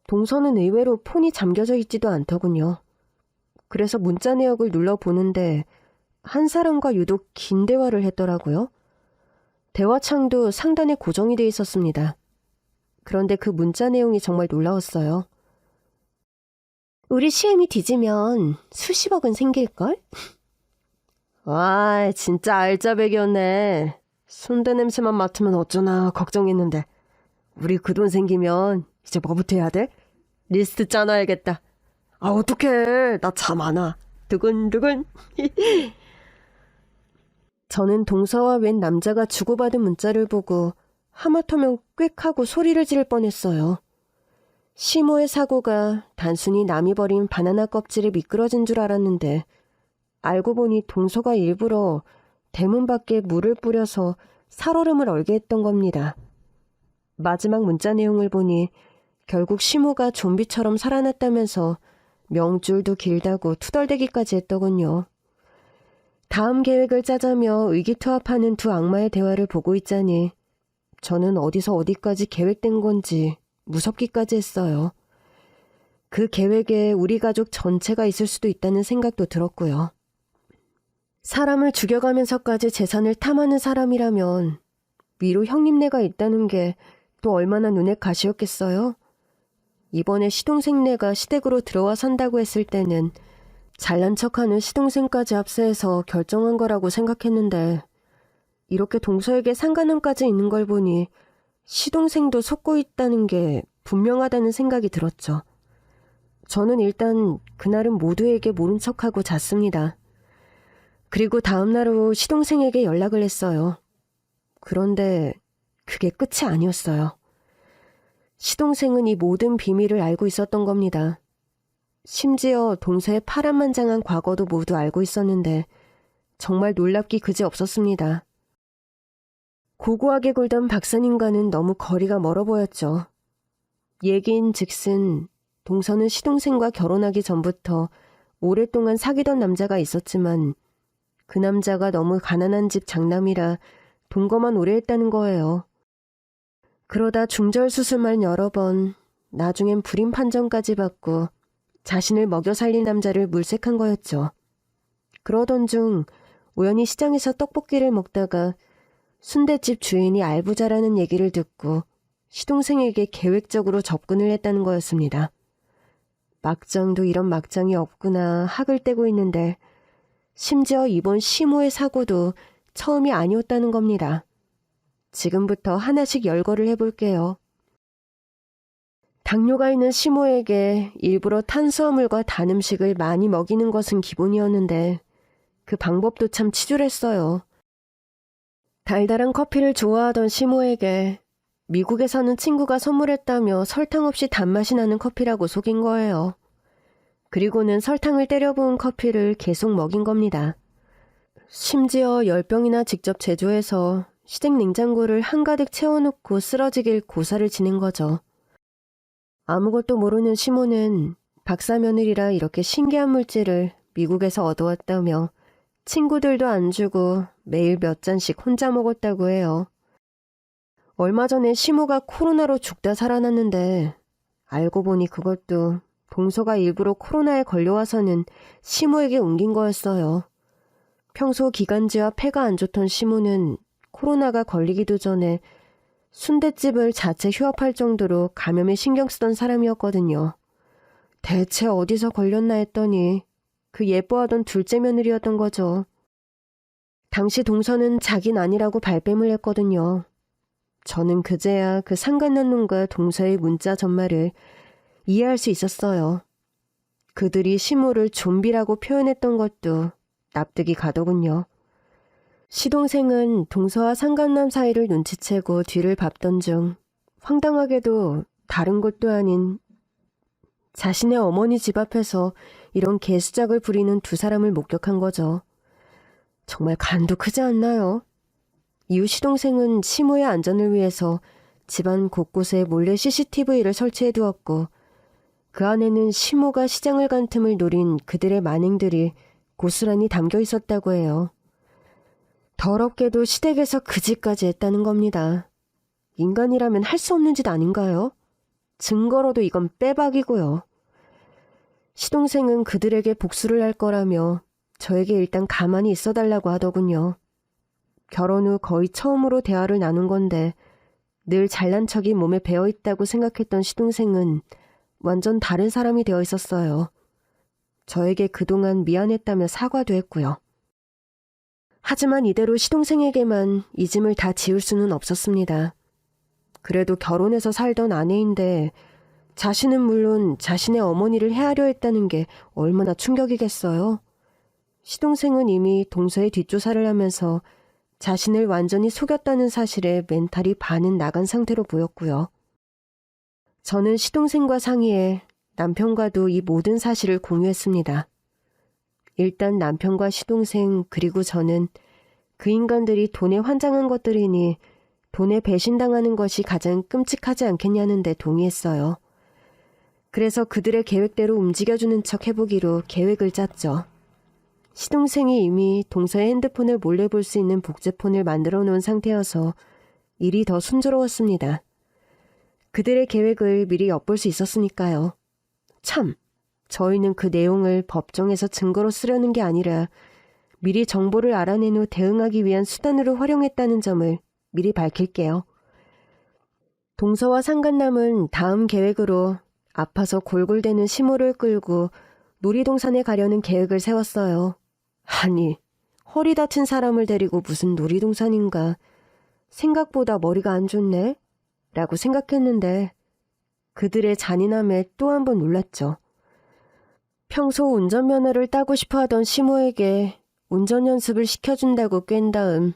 동서는 의외로 폰이 잠겨져 있지도 않더군요. 그래서 문자 내역을 눌러보는데 한 사람과 유독 긴 대화를 했더라고요. 대화창도 상단에 고정이 돼 있었습니다. 그런데 그 문자 내용이 정말 놀라웠어요. 우리 CM이 뒤지면 수십억은 생길걸? 와, 진짜 알짜배기였네. 순대 냄새만 맡으면 어쩌나 걱정했는데. 우리 그 돈 생기면 이제 뭐부터 해야 돼? 리스트 짜놔야겠다. 아, 어떡해. 나 잠 안 와. 두근두근. 저는 동서와 웬 남자가 주고받은 문자를 보고 하마터면 꽥 하고 소리를 지를 뻔했어요. 시모의 사고가 단순히 남이 버린 바나나 껍질에 미끄러진 줄 알았는데 알고 보니 동서가 일부러 대문 밖에 물을 뿌려서 살얼음을 얼게 했던 겁니다. 마지막 문자 내용을 보니 결국 시모가 좀비처럼 살아났다면서 명줄도 길다고 투덜대기까지 했더군요. 다음 계획을 짜자며 의기투합하는 두 악마의 대화를 보고 있자니 저는 어디서 어디까지 계획된 건지 무섭기까지 했어요. 그 계획에 우리 가족 전체가 있을 수도 있다는 생각도 들었고요. 사람을 죽여가면서까지 재산을 탐하는 사람이라면 위로 형님네가 있다는 게 또 얼마나 눈에 가시였겠어요? 이번에 시동생네가 시댁으로 들어와 산다고 했을 때는 잘난 척하는 시동생까지 합세해서 결정한 거라고 생각했는데 이렇게 동서에게 상관함까지 있는 걸 보니 시동생도 속고 있다는 게 분명하다는 생각이 들었죠. 저는 일단 그날은 모두에게 모른 척하고 잤습니다. 그리고 다음날 오후 시동생에게 연락을 했어요. 그런데 그게 끝이 아니었어요. 시동생은 이 모든 비밀을 알고 있었던 겁니다. 심지어 동서의 파란만장한 과거도 모두 알고 있었는데 정말 놀랍기 그지없었습니다. 고고하게 굴던 박사님과는 너무 거리가 멀어 보였죠. 얘기인즉슨 동서는 시동생과 결혼하기 전부터 오랫동안 사귀던 남자가 있었지만 그 남자가 너무 가난한 집 장남이라 동거만 오래 했다는 거예요. 그러다 중절 수술만 여러 번, 나중엔 불임 판정까지 받고 자신을 먹여 살린 남자를 물색한 거였죠. 그러던 중 우연히 시장에서 떡볶이를 먹다가 순댓집 주인이 알부자라는 얘기를 듣고 시동생에게 계획적으로 접근을 했다는 거였습니다. 막장도 이런 막장이 없구나 학을 떼고 있는데 심지어 이번 시모의 사고도 처음이 아니었다는 겁니다. 지금부터 하나씩 열거를 해볼게요. 당뇨가 있는 시모에게 일부러 탄수화물과 단 음식을 많이 먹이는 것은 기본이었는데 그 방법도 참 치졸했어요. 달달한 커피를 좋아하던 시모에게 미국에 사는 친구가 선물했다며 설탕 없이 단맛이 나는 커피라고 속인 거예요. 그리고는 설탕을 때려 부은 커피를 계속 먹인 겁니다. 심지어 10병이나 직접 제조해서 시댁 냉장고를 한가득 채워놓고 쓰러지길 고사를 지낸 거죠. 아무것도 모르는 시모는 박사 며느리라 이렇게 신기한 물질을 미국에서 얻어왔다며 친구들도 안 주고 매일 몇 잔씩 혼자 먹었다고 해요. 얼마 전에 시모가 코로나로 죽다 살아났는데 알고 보니 그것도 동서가 일부러 코로나에 걸려와서는 시모에게 옮긴 거였어요. 평소 기관지와 폐가 안 좋던 시모는 코로나가 걸리기도 전에 순댓집을 자체 휴업할 정도로 감염에 신경 쓰던 사람이었거든요. 대체 어디서 걸렸나 했더니 그 예뻐하던 둘째 며느리였던 거죠. 당시 동서는 자긴 아니라고 발뺌을 했거든요. 저는 그제야 그 상간난 놈과 동서의 문자 전말을 이해할 수 있었어요. 그들이 시모를 좀비라고 표현했던 것도 납득이 가더군요. 시동생은 동서와 상간남 사이를 눈치채고 뒤를 밟던 중 황당하게도 다른 곳도 아닌 자신의 어머니 집 앞에서 이런 개수작을 부리는 두 사람을 목격한 거죠. 정말 간도 크지 않나요? 이후 시동생은 시모의 안전을 위해서 집안 곳곳에 몰래 CCTV를 설치해 두었고 그 안에는 시모가 시장을 간 틈을 노린 그들의 만행들이 고스란히 담겨 있었다고 해요. 더럽게도 시댁에서 그 짓까지 했다는 겁니다. 인간이라면 할 수 없는 짓 아닌가요? 증거로도 이건 빼박이고요. 시동생은 그들에게 복수를 할 거라며 저에게 일단 가만히 있어달라고 하더군요. 결혼 후 거의 처음으로 대화를 나눈 건데 늘 잘난 척이 몸에 배어있다고 생각했던 시동생은 완전 다른 사람이 되어 있었어요. 저에게 그동안 미안했다며 사과도 했고요. 하지만 이대로 시동생에게만 이 짐을 다 지울 수는 없었습니다. 그래도 결혼해서 살던 아내인데 자신은 물론 자신의 어머니를 해하려 했다는 게 얼마나 충격이겠어요. 시동생은 이미 동서의 뒷조사를 하면서 자신을 완전히 속였다는 사실에 멘탈이 반은 나간 상태로 보였고요. 저는 시동생과 상의해 남편과도 이 모든 사실을 공유했습니다. 일단 남편과 시동생 그리고 저는 그 인간들이 돈에 환장한 것들이니 돈에 배신당하는 것이 가장 끔찍하지 않겠냐는 데 동의했어요. 그래서 그들의 계획대로 움직여주는 척 해보기로 계획을 짰죠. 시동생이 이미 동서의 핸드폰을 몰래 볼 수 있는 복제폰을 만들어 놓은 상태여서 일이 더 순조로웠습니다. 그들의 계획을 미리 엿볼 수 있었으니까요. 참, 저희는 그 내용을 법정에서 증거로 쓰려는 게 아니라 미리 정보를 알아낸 후 대응하기 위한 수단으로 활용했다는 점을 미리 밝힐게요. 동서와 상간남은 다음 계획으로 아파서 골골대는 시모를 끌고 놀이동산에 가려는 계획을 세웠어요. 아니, 허리 다친 사람을 데리고 무슨 놀이동산인가. 생각보다 머리가 안 좋네? 라고 생각했는데 그들의 잔인함에 또 한 번 놀랐죠. 평소 운전면허를 따고 싶어 하던 시모에게 운전 연습을 시켜준다고 깬 다음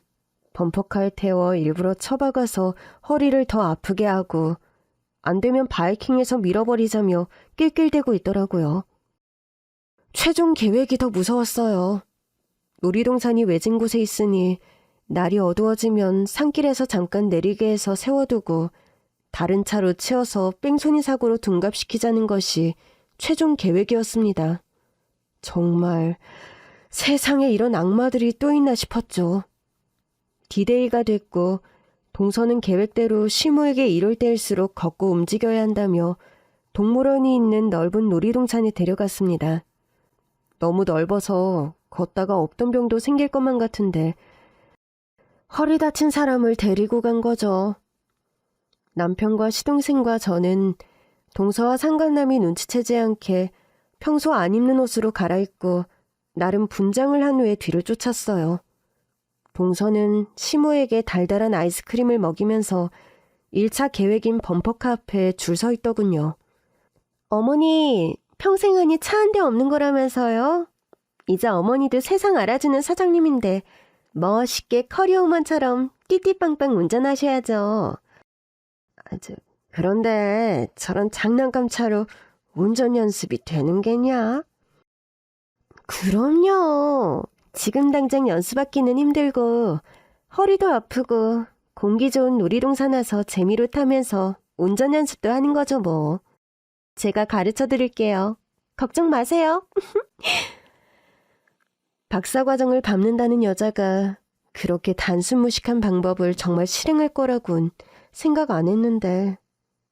범퍼카에 태워 일부러 처박아서 허리를 더 아프게 하고 안 되면 바이킹에서 밀어버리자며 낄낄대고 있더라고요. 최종 계획이 더 무서웠어요. 놀이동산이 외진 곳에 있으니 날이 어두워지면 산길에서 잠깐 내리게 해서 세워두고 다른 차로 치어서 뺑소니 사고로 둔갑시키자는 것이 최종 계획이었습니다. 정말 세상에 이런 악마들이 또 있나 싶었죠. 디데이가 됐고 동서는 계획대로 시모에게 이럴 때일수록 걷고 움직여야 한다며 동물원이 있는 넓은 놀이동산에 데려갔습니다. 너무 넓어서 걷다가 없던 병도 생길 것만 같은데 허리 다친 사람을 데리고 간 거죠. 남편과 시동생과 저는 동서와 상간남이 눈치채지 않게 평소 안 입는 옷으로 갈아입고 나름 분장을 한 후에 뒤를 쫓았어요. 동서는 시모에게 달달한 아이스크림을 먹이면서 1차 계획인 범퍼카 앞에 줄 서 있더군요. 어머니, 평생 하니 차 한 대 없는 거라면서요? 이제 어머니도 세상 알아주는 사장님인데 멋있게 커리어우먼처럼 띠띠빵빵 운전하셔야죠. 그런데 저런 장난감 차로 운전 연습이 되는 게냐? 그럼요. 지금 당장 연습받기는 힘들고 허리도 아프고 공기 좋은 놀이동산 와서 재미로 타면서 운전 연습도 하는 거죠 뭐. 제가 가르쳐 드릴게요. 걱정 마세요. 박사과정을 밟는다는 여자가 그렇게 단순무식한 방법을 정말 실행할 거라곤 생각 안 했는데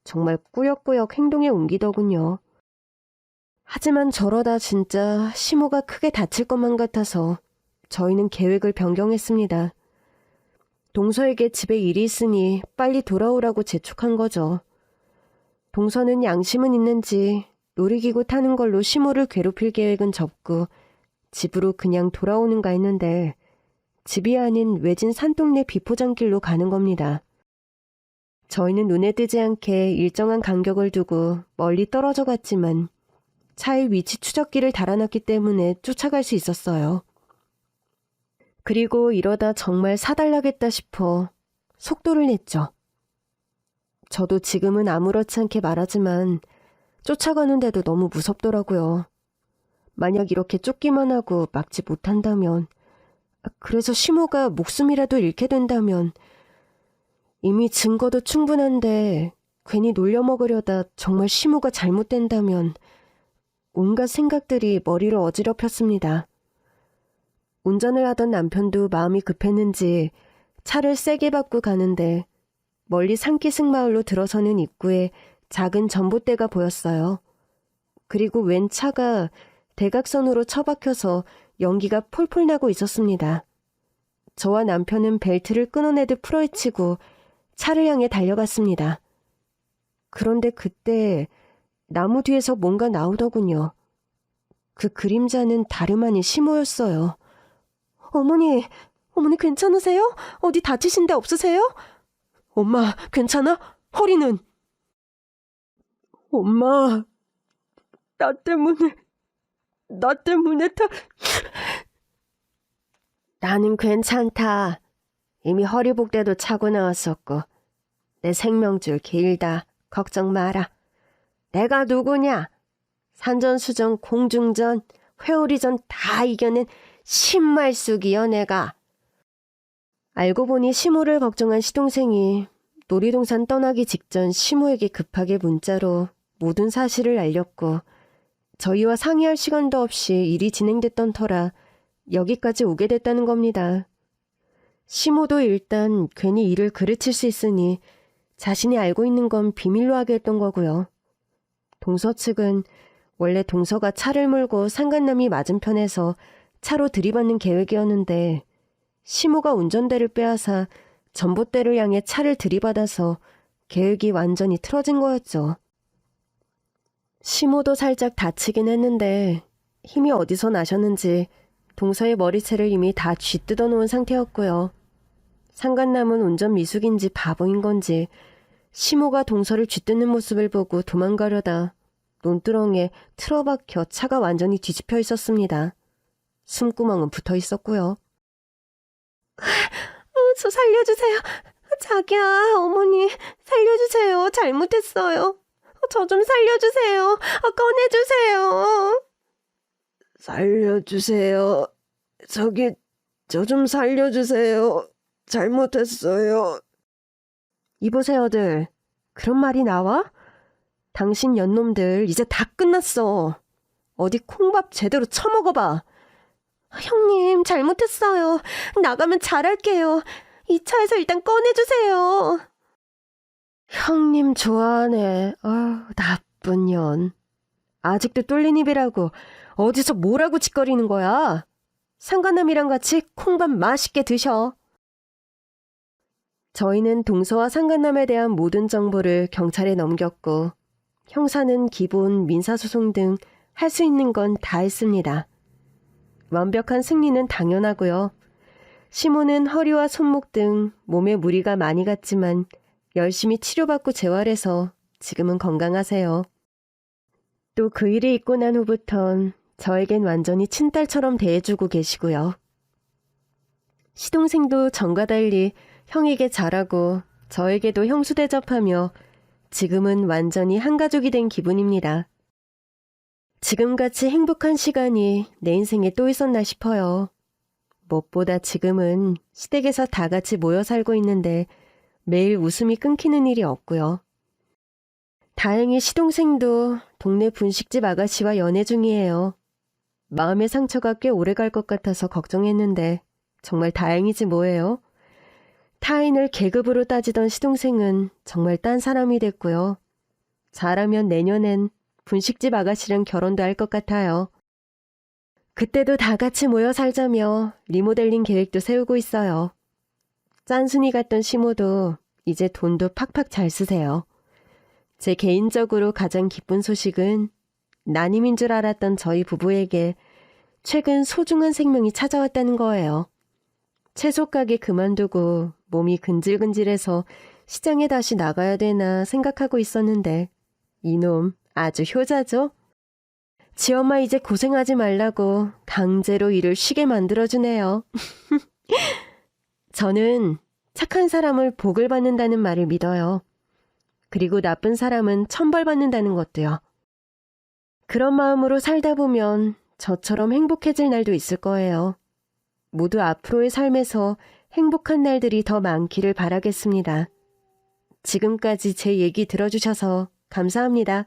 정말 꾸역꾸역 행동에 옮기더군요. 하지만 저러다 진짜 시모가 크게 다칠 것만 같아서 저희는 계획을 변경했습니다. 동서에게 집에 일이 있으니 빨리 돌아오라고 재촉한 거죠. 동서는 양심은 있는지 놀이기구 타는 걸로 시모를 괴롭힐 계획은 접고 집으로 그냥 돌아오는가 했는데 집이 아닌 외진 산동네 비포장길로 가는 겁니다. 저희는 눈에 띄지 않게 일정한 간격을 두고 멀리 떨어져 갔지만 차의 위치 추적기를 달아놨기 때문에 쫓아갈 수 있었어요. 그리고 이러다 정말 사달라겠다 싶어 속도를 냈죠. 저도 지금은 아무렇지 않게 말하지만 쫓아가는데도 너무 무섭더라고요. 만약 이렇게 쫓기만 하고 막지 못한다면, 그래서 시모가 목숨이라도 잃게 된다면, 이미 증거도 충분한데 괜히 놀려먹으려다 정말 시모가 잘못된다면 온갖 생각들이 머리를 어지럽혔습니다. 운전을 하던 남편도 마음이 급했는지 차를 세게 밟고 가는데 멀리 산기슭 마을로 들어서는 입구에 작은 전봇대가 보였어요. 그리고 웬 차가 대각선으로 처박혀서 연기가 폴폴 나고 있었습니다. 저와 남편은 벨트를 끊어내듯 풀어헤치고 차를 향해 달려갔습니다. 그런데 그때 나무 뒤에서 뭔가 나오더군요. 그 그림자는 다름 아닌 시모였어요. 어머니 괜찮으세요? 어디 다치신 데 없으세요? 엄마, 괜찮아? 허리는? 엄마, 나 때문에 나는 괜찮다. 이미 허리복대도 차고 나왔었고 내 생명줄 길다. 걱정 마라. 내가 누구냐? 산전수전, 공중전, 회오리전 다 이겨낸 신말숙이여 내가. 알고 보니 시모를 걱정한 시동생이 놀이동산 떠나기 직전 시모에게 급하게 문자로 모든 사실을 알렸고 저희와 상의할 시간도 없이 일이 진행됐던 터라 여기까지 오게 됐다는 겁니다. 시모도 일단 괜히 일을 그르칠 수 있으니 자신이 알고 있는 건 비밀로 하게 했던 거고요. 동서 측은 원래 동서가 차를 몰고 상간남이 맞은편에서 차로 들이받는 계획이었는데 시모가 운전대를 빼앗아 전봇대를 향해 차를 들이받아서 계획이 완전히 틀어진 거였죠. 시모도 살짝 다치긴 했는데 힘이 어디서 나셨는지 동서의 머리채를 이미 다 쥐뜯어 놓은 상태였고요. 상간남은 운전 미숙인지 바보인 건지 시모가 동서를 쥐뜯는 모습을 보고 도망가려다 논두렁에 틀어박혀 차가 완전히 뒤집혀 있었습니다. 숨구멍은 붙어 있었고요. 저 살려주세요. 자기야, 어머니 살려주세요. 잘못했어요. 저 좀 살려주세요. 꺼내주세요. 살려주세요. 저 좀 살려주세요. 잘못했어요. 이보세요들. 그런 말이 나와? 당신 연놈들 이제 다 끝났어. 어디 콩밥 제대로 처먹어봐. 형님, 잘못했어요. 나가면 잘할게요. 이 차에서 일단 꺼내주세요. 형님 좋아하네. 나쁜 년. 아직도 뚫린 입이라고 어디서 뭐라고 짓거리는 거야? 상간남이랑 같이 콩밥 맛있게 드셔. 저희는 동서와 상간남에 대한 모든 정보를 경찰에 넘겼고 형사는 기본, 민사소송 등 할 수 있는 건 다 했습니다. 완벽한 승리는 당연하고요. 시모는 허리와 손목 등 몸에 무리가 많이 갔지만 열심히 치료받고 재활해서 지금은 건강하세요. 또 그 일이 있고 난 후부턴 저에겐 완전히 친딸처럼 대해주고 계시고요. 시동생도 전과 달리 형에게 잘하고 저에게도 형수 대접하며 지금은 완전히 한 가족이 된 기분입니다. 지금같이 행복한 시간이 내 인생에 또 있었나 싶어요. 무엇보다 지금은 시댁에서 다 같이 모여 살고 있는데 매일 웃음이 끊기는 일이 없고요. 다행히 시동생도 동네 분식집 아가씨와 연애 중이에요. 마음의 상처가 꽤 오래 갈 것 같아서 걱정했는데 정말 다행이지 뭐예요. 타인을 계급으로 따지던 시동생은 정말 딴 사람이 됐고요. 잘하면 내년엔 분식집 아가씨랑 결혼도 할 것 같아요. 그때도 다 같이 모여 살자며 리모델링 계획도 세우고 있어요. 짠순이 같던 시모도 이제 돈도 팍팍 잘 쓰세요. 제 개인적으로 가장 기쁜 소식은 난임인 줄 알았던 저희 부부에게 최근 소중한 생명이 찾아왔다는 거예요. 채소 가게 그만두고 몸이 근질근질해서 시장에 다시 나가야 되나 생각하고 있었는데 이놈 아주 효자죠? 지엄마 이제 고생하지 말라고 강제로 일을 쉬게 만들어주네요. 저는 착한 사람을 복을 받는다는 말을 믿어요. 그리고 나쁜 사람은 천벌받는다는 것도요. 그런 마음으로 살다 보면 저처럼 행복해질 날도 있을 거예요. 모두 앞으로의 삶에서 행복한 날들이 더 많기를 바라겠습니다. 지금까지 제 얘기 들어주셔서 감사합니다.